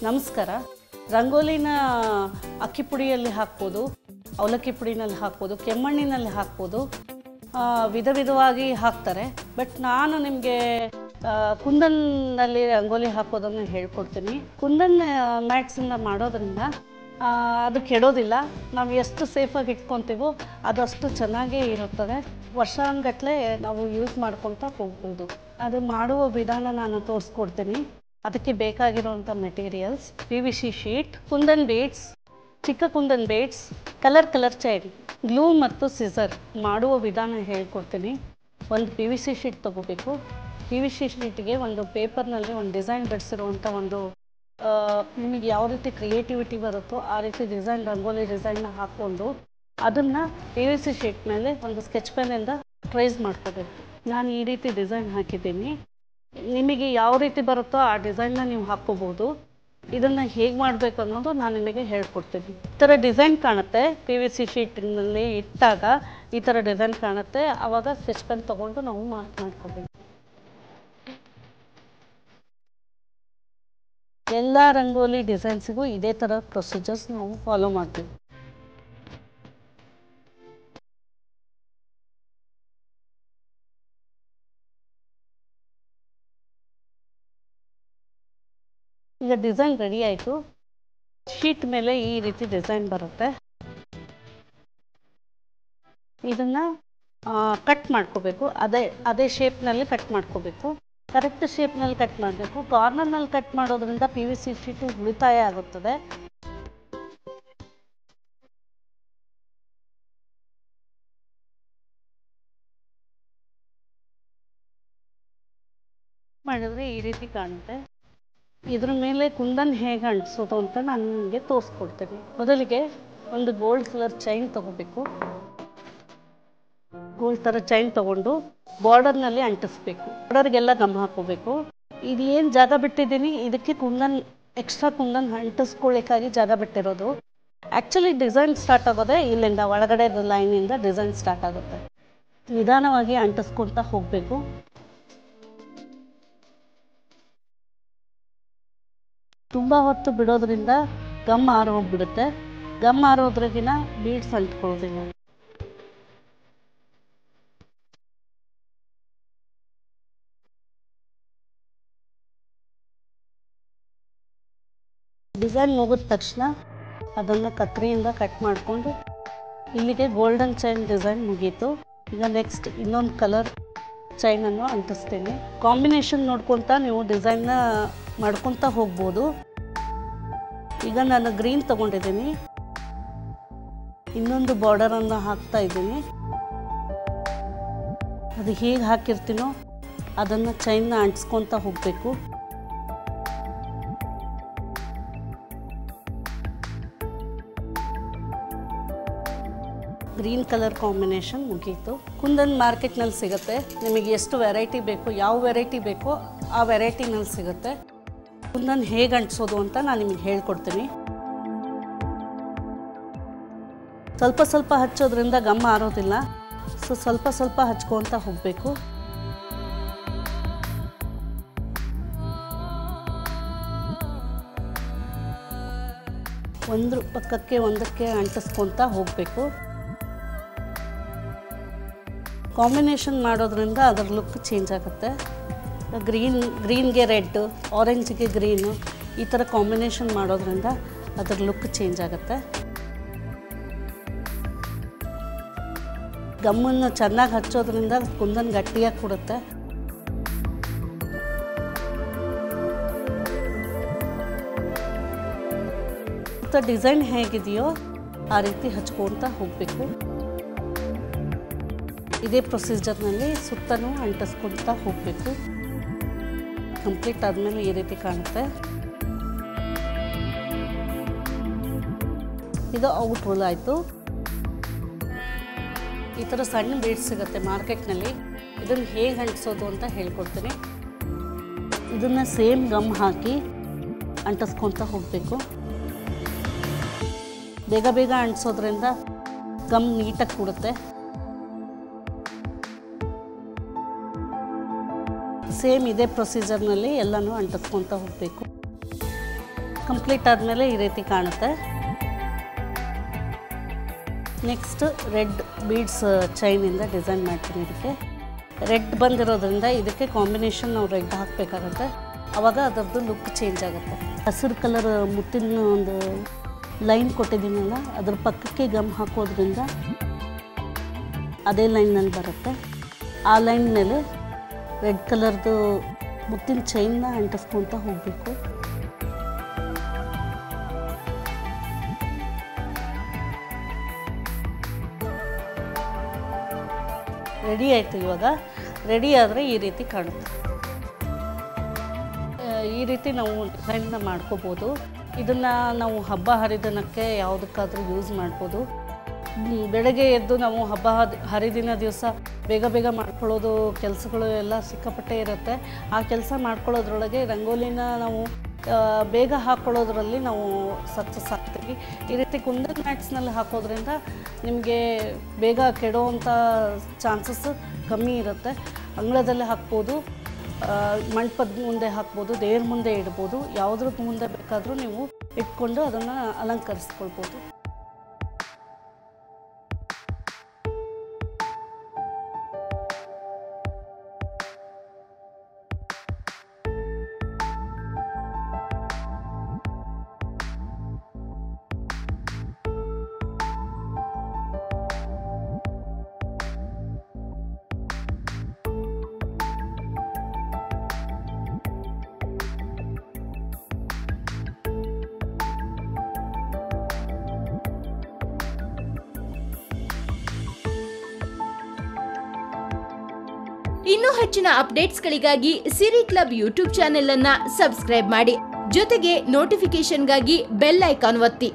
ನಮಸ್ಕಾರ. ರಂಗೋಲಿನ ಅಕ್ಕಿ ಪುಡಿಯಲ್ಲಿ ಹಾಕ್ಬೋದು, ಅವಲಕ್ಕಿ ಪುಡಿನಲ್ಲಿ ಹಾಕ್ಬೋದು, ಕೆಮ್ಮಣ್ಣಿನಲ್ಲಿ ಹಾಕ್ಬೋದು, ವಿಧ ವಿಧವಾಗಿ ಹಾಕ್ತಾರೆ. ಬಟ್ ನಾನು ನಿಮಗೆ ಕುಂದನ್ನಲ್ಲಿ ರಂಗೋಲಿ ಹಾಕೋದನ್ನು ಹೇಳ್ಕೊಡ್ತೀನಿ. ಕುಂದನ್ ಮ್ಯಾಟ್ಸಿಂದ ಮಾಡೋದ್ರಿಂದ ಅದು ಕೆಡೋದಿಲ್ಲ. ನಾವು ಎಷ್ಟು ಸೇಫಾಗಿ ಇಟ್ಕೊತೀವೋ ಅದಷ್ಟು ಚೆನ್ನಾಗೇ ಇರುತ್ತದೆ. ವರ್ಷಾನುಗಟ್ಟಲೆ ನಾವು ಯೂಸ್ ಮಾಡ್ಕೊತಾ ಹೋಗ್ಬೋದು. ಅದು ಮಾಡುವ ವಿಧಾನ ನಾನು ತೋರಿಸ್ಕೊಡ್ತೀನಿ. ಅದಕ್ಕೆ ಬೇಕಾಗಿರುವಂಥ materials: PVC sheet, kundan beads, ಚಿಕ್ಕ kundan beads, colour chain, glue ಮತ್ತು ಸಿಸರ್. ಮಾಡುವ ವಿಧಾನ ಹೇಳ್ಕೊಡ್ತೀನಿ. ಒಂದು PVC ಶೀಟ್ ತೊಗೋಬೇಕು. PVC ಶೀಟ್ಗೆ ಒಂದು ಪೇಪರ್ನಲ್ಲಿ ಒಂದು ಡಿಸೈನ್ ಬಿಡಿಸಿರುವಂಥ ನಿಮಗೆ ಯಾವ ರೀತಿ ಕ್ರಿಯೇಟಿವಿಟಿ ಬರುತ್ತೋ ಆ ರೀತಿ ಡಿಸೈನ್, ರಂಗೋಲಿ ಡಿಸೈನ್ನ ಹಾಕ್ಕೊಂಡು ಅದನ್ನು PVC ಶೀಟ್ ಮೇಲೆ ಒಂದು ಸ್ಕೆಚ್ ಪೆನ್ನಿಂದ ಟ್ರೇಸ್ ಮಾಡ್ಕೋಬೇಕು. ನಾನು ಈ ರೀತಿ ಡಿಸೈನ್ ಹಾಕಿದ್ದೀನಿ. ನಿಮಗೆ ಯಾವ ರೀತಿ ಬರುತ್ತೋ ಆ ಡಿಸೈನ್ನ ನೀವು ಹಾಕ್ಕೋಬೋದು. ಇದನ್ನು ಹೇಗೆ ಮಾಡಬೇಕು ಅನ್ನೋದು ನಾನು ನಿಮಗೆ ಹೇಳ್ಕೊಡ್ತೀನಿ. ಈ ಥರ ಡಿಸೈನ್ ಕಾಣುತ್ತೆ. PVC ಶೀಟ್ನಲ್ಲಿ ಇಟ್ಟಾಗ ಈ ಥರ ಡಿಸೈನ್ ಕಾಣುತ್ತೆ. ಆವಾಗ ಸ್ಕೆಚ್ ಪೆನ್ ತೊಗೊಂಡು ನಾವು ಮಾಡ್ಕೋಬೇಕು. ಎಲ್ಲ ರಂಗೋಲಿ ಡಿಸೈನ್ಸಿಗೂ ಇದೇ ಥರ ಪ್ರೊಸೀಜರ್ಸ್ ನಾವು ಫಾಲೋ ಮಾಡ್ತೀವಿ. ಈಗ ಡಿಸೈನ್ ರೆಡಿ ಆಯಿತು. ಶೀಟ್ ಮೇಲೆ ಈ ರೀತಿ ಡಿಸೈನ್ ಬರುತ್ತೆ. ಇದನ್ನು ಕಟ್ ಮಾಡ್ಕೋಬೇಕು. ಅದೇ ಶೇಪ್ನಲ್ಲಿ ಕಟ್ ಮಾಡ್ಕೋಬೇಕು. ಕರೆಕ್ಟ್ ಶೇಪ್ನಲ್ಲಿ ಕಟ್ ಮಾಡಬೇಕು. ಕಾರ್ನರ್ನಲ್ಲಿ ಕಟ್ ಮಾಡೋದ್ರಿಂದ PVC ಶೀಟು ಉಳಿತಾಯ ಆಗುತ್ತದೆ. ಮಾಡಿದ್ರೆ ಈ ರೀತಿ ಕಾಣುತ್ತೆ. ಇದ್ರ ಮೇಲೆ ಕುಂದನ್ ಹೇಗೆ ಅಂಟಿಸೋದು ಅಂತ ನಾನು ನಿಮಗೆ ತೋರಿಸ್ಕೊಡ್ತೀನಿ. ಮೊದಲಿಗೆ ಒಂದು ಗೋಲ್ಡ್ ಕಲರ್ ಚೈನ್ ತೊಗೋಬೇಕು. ಗೋಲ್ಡ್ ಥರ ಚೈನ್ ತೊಗೊಂಡು ಬಾರ್ಡರ್ನಲ್ಲಿ ಅಂಟಿಸ್ಬೇಕು. ಬಾರ್ಡರ್ಗೆಲ್ಲ ಗಮ್ ಹಾಕೋಬೇಕು. ಇದು ಏನು ಜಾಗ ಬಿಟ್ಟಿದ್ದೀನಿ ಇದಕ್ಕೆ ಎಕ್ಸ್ಟ್ರಾ ಕುಂದನ್ ಅಂಟಿಸ್ಕೊಳ್ಳಿಕ್ಕಾಗಿ ಜಾಗ ಬಿಟ್ಟಿರೋದು. ಆ್ಯಕ್ಚುಲಿ ಡಿಸೈನ್ ಸ್ಟಾರ್ಟ್ ಆಗೋದೇ ಇಲ್ಲಿಂದ, ಒಳಗಡೆ ಲೈನಿಂದ ಡಿಸೈನ್ ಸ್ಟಾರ್ಟ್ ಆಗುತ್ತೆ. ನಿಧಾನವಾಗಿ ಅಂಟಿಸ್ಕೊಳ್ತಾ ಹೋಗಬೇಕು. ತುಂಬ ಹೊತ್ತು ಬಿಡೋದ್ರಿಂದ ಗಮ್ ಆರೋಗ್ಬಿಡುತ್ತೆ. ಗಮ್ ಆರೋದ್ರಗಿನ ಬೀಡ್ಸ್ ಅಂಟ್ಕೊಳ್ಳೋದಿಲ್ಲ. ಡಿಸೈನ್ ಮುಗಿದ ತಕ್ಷಣ ಅದನ್ನು ಕತ್ರಿಯಿಂದ ಕಟ್ ಮಾಡಿಕೊಂಡು ಇಲ್ಲಿಗೆ ಗೋಲ್ಡನ್ ಚೈನ್ ಡಿಸೈನ್ ಮುಗೀತು. ಈಗ ನೆಕ್ಸ್ಟ್ ಇನ್ನೊಂದು ಕಲರ್ ಚೈನನ್ನು ಅಂಟಿಸ್ತೀನಿ. ಕಾಂಬಿನೇಷನ್ ನೋಡ್ಕೊತ ನೀವು ಡಿಸೈನ್ನ ಮಾಡ್ಕೊತಾ ಹೋಗ್ಬೋದು. ಈಗ ನಾನು ಗ್ರೀನ್ ತೊಗೊಂಡಿದ್ದೀನಿ. ಇನ್ನೊಂದು ಬಾರ್ಡರನ್ನು ಹಾಕ್ತಾ ಇದ್ದೀನಿ. ಅದು ಹೇಗೆ ಹಾಕಿರ್ತೀನೋ ಅದನ್ನು ಚೈನ್ನ ಅಂಟಿಸ್ಕೊತಾ ಹೋಗಬೇಕು. ಗ್ರೀನ್ ಕಲರ್ ಕಾಂಬಿನೇಷನ್ ಮುಗೀತು. ಕುಂದನ್ ಮಾರ್ಕೆಟ್ನಲ್ಲಿ ಸಿಗುತ್ತೆ. ನಿಮಗೆ ಎಷ್ಟು ವೆರೈಟಿ ಬೇಕು, ಯಾವ ವೆರೈಟಿ ಬೇಕೋ ಆ ವೆರೈಟಿನಲ್ಲಿ ಸಿಗುತ್ತೆ. ಕುಂದನ್ ಹೇಗೆ ಅಂಟಿಸೋದು ಅಂತ ನಾನು ನಿಮಗೆ ಹೇಳ್ಕೊಡ್ತೀನಿ. ಸ್ವಲ್ಪ ಸ್ವಲ್ಪ ಹಚ್ಚೋದ್ರಿಂದ ಗಮ್ ಆರೋದಿಲ್ಲ. ಸ್ವಲ್ಪ ಸ್ವಲ್ಪ ಹಚ್ಕೊತಾ ಹೋಗಬೇಕು. ಒಂದು ಪಕ್ಕಕ್ಕೆ ಒಂದಕ್ಕೆ ಅಂಟಿಸ್ಕೊತಾ ಹೋಗಬೇಕು. ಕಾಂಬಿನೇಷನ್ ಮಾಡೋದ್ರಿಂದ ಅದರ ಲುಕ್ ಚೇಂಜ್ ಆಗುತ್ತೆ. ಗ್ರೀನ್ಗೆ ರೆಡ್, ಆರೆಂಜ್ಗೆ ಗ್ರೀನು, ಈ ಥರ ಕಾಂಬಿನೇಷನ್ ಮಾಡೋದ್ರಿಂದ ಅದರ ಲುಕ್ ಚೇಂಜ್ ಆಗುತ್ತೆ. ಗಮ್ಮನ್ನು ಚೆನ್ನಾಗಿ ಹಚ್ಚೋದ್ರಿಂದ ಕುಂದನ್ ಗಟ್ಟಿಯಾಗಿ ಕೊಡುತ್ತೆ. ಮತ್ತು ಡಿಸೈನ್ ಹೇಗಿದೆಯೋ ಆ ರೀತಿ ಹಚ್ಕೊತಾ ಹೋಗಬೇಕು. ಇದೇ ಪ್ರೊಸೀಜರ್ನಲ್ಲಿ ಸುತ್ತಲೂ ಅಂಟಿಸ್ಕೊಳ್ತಾ ಹೋಗಬೇಕು. ಕಂಪ್ಲೀಟ್ ಆದಮೇಲೆ ಈ ರೀತಿ ಕಾಣುತ್ತೆ. ಇದು ಔಟ್ ರೋಲ್ ಆಯಿತು. ಈ ಥರ ಸಣ್ಣ ಬೀಡ್ಸ್ ಸಿಗುತ್ತೆ ಮಾರ್ಕೆಟ್ನಲ್ಲಿ. ಇದನ್ನು ಹೇಗೆ ಅಂಟಿಸೋದು ಅಂತ ಹೇಳ್ಕೊಡ್ತೀನಿ. ಇದನ್ನು ಸೇಮ್ ಗಮ್ ಹಾಕಿ ಅಂಟಿಸ್ಕೊತಾ ಹೋಗಬೇಕು. ಬೇಗ ಬೇಗ ಅಂಟಿಸೋದ್ರಿಂದ ಗಮ್ ನೀಟಾಗಿ ಕೊಡುತ್ತೆ. ಸೇಮ್ ಇದೇ ಪ್ರೊಸೀಜರ್ನಲ್ಲಿ ಎಲ್ಲನೂ ಅಂಟಿಸ್ಕೊತಾ ಹೋಗಬೇಕು. ಕಂಪ್ಲೀಟ್ ಆದಮೇಲೆ ಈ ರೀತಿ ಕಾಣುತ್ತೆ. ನೆಕ್ಸ್ಟ್ ರೆಡ್ ಬೀಡ್ಸ್ ಚೈನಿಂದ ಡಿಸೈನ್ ಮಾಡ್ತೀನಿ. ಇದಕ್ಕೆ ರೆಡ್ ಬಂದಿರೋದ್ರಿಂದ ಇದಕ್ಕೆ ಕಾಂಬಿನೇಷನ್ ನಾವು ರೆಡ್ ಹಾಕಬೇಕಾಗತ್ತೆ. ಆವಾಗ ಅದರದ್ದು ಲುಕ್ ಚೇಂಜ್ ಆಗುತ್ತೆ. ಹಸಿರು ಕಲರ್ ಮುತ್ತಿನ ಒಂದು ಲೈನ್ ಕೊಟ್ಟಿದ್ದೀನಲ್ಲ, ಅದ್ರ ಪಕ್ಕಕ್ಕೆ ಗಮ್ ಹಾಕೋದ್ರಿಂದ ಅದೇ ಲೈನ್ನಲ್ಲಿ ಬರುತ್ತೆ. ಆ ಲೈನ್ ಮೇಲೆ ರೆಡ್ ಕಲರ್ದು ಮುತ್ತಿನ ಚೈನ್ನ ಅಂಟಿಸ್ಕೊತ ಹೋಗಬೇಕು. ರೆಡಿ ಆಯಿತು. ಇವಾಗ ರೆಡಿ ಆದರೆ ಈ ರೀತಿ ಕಾಣುತ್ತೆ. ಈ ರೀತಿ ನಾವು ಡಿಸೈನ್ನ ಮಾಡ್ಕೋಬೋದು. ಇದನ್ನು ನಾವು ಹಬ್ಬ ಹರಿದಿನಕ್ಕೆ ಯಾವುದಕ್ಕಾದರೂ ಯೂಸ್ ಮಾಡ್ಬೋದು. ಬೆಳಗ್ಗೆ ಎದ್ದು ನಾವು ಹಬ್ಬ ಹರಿದಿನ ದಿವಸ ಬೇಗ ಬೇಗ ಮಾಡ್ಕೊಳ್ಳೋದು ಕೆಲಸಗಳು ಎಲ್ಲ ಸಿಕ್ಕಾಪಟ್ಟೆ ಇರುತ್ತೆ. ಆ ಕೆಲಸ ಮಾಡ್ಕೊಳ್ಳೋದ್ರೊಳಗೆ ರಂಗೋಲಿನ ನಾವು ಬೇಗ ಹಾಕ್ಕೊಳ್ಳೋದ್ರಲ್ಲಿ ನಾವು ಸಕ್ಸಸ್ ಆಗ್ತೀವಿ. ಈ ರೀತಿ ಕುಂದನ್ ಮ್ಯಾಟ್ಸ್ನಲ್ಲಿ ಹಾಕೋದ್ರಿಂದ ನಿಮಗೆ ಬೇಗ ಕೆಡೋವಂಥ ಚಾನ್ಸಸ್ ಕಮ್ಮಿ ಇರುತ್ತೆ. ಅಂಗಳದಲ್ಲೇ ಹಾಕ್ಬೋದು, ಮಂಟಪದ ಮುಂದೆ ಹಾಕ್ಬೋದು, ದೇವ್ರ ಮುಂದೆ ಇಡ್ಬೋದು. ಯಾವುದ್ರ ಮುಂದೆ ಬೇಕಾದರೂ ನೀವು ಇಟ್ಕೊಂಡು ಅದನ್ನು ಅಲಂಕರಿಸ್ಕೊಳ್ಬೋದು. ಇನ್ನೂ ಹೆಚ್ಚಿನ ಅಪ್ಡೇಟ್ಸ್ಗಳಿಗಾಗಿ ಸಿರಿ ಕ್ಲಬ್ ಯೂಟ್ಯೂಬ್ ಚಾನೆಲ್ ಅನ್ನ ಸಬ್ಸ್ಕ್ರೈಬ್ ಮಾಡಿ. ಜೊತೆಗೆ ನೋಟಿಫಿಕೇಶನ್ಗಾಗಿ ಬೆಲ್ ಐಕಾನ್ ಒತ್ತಿ.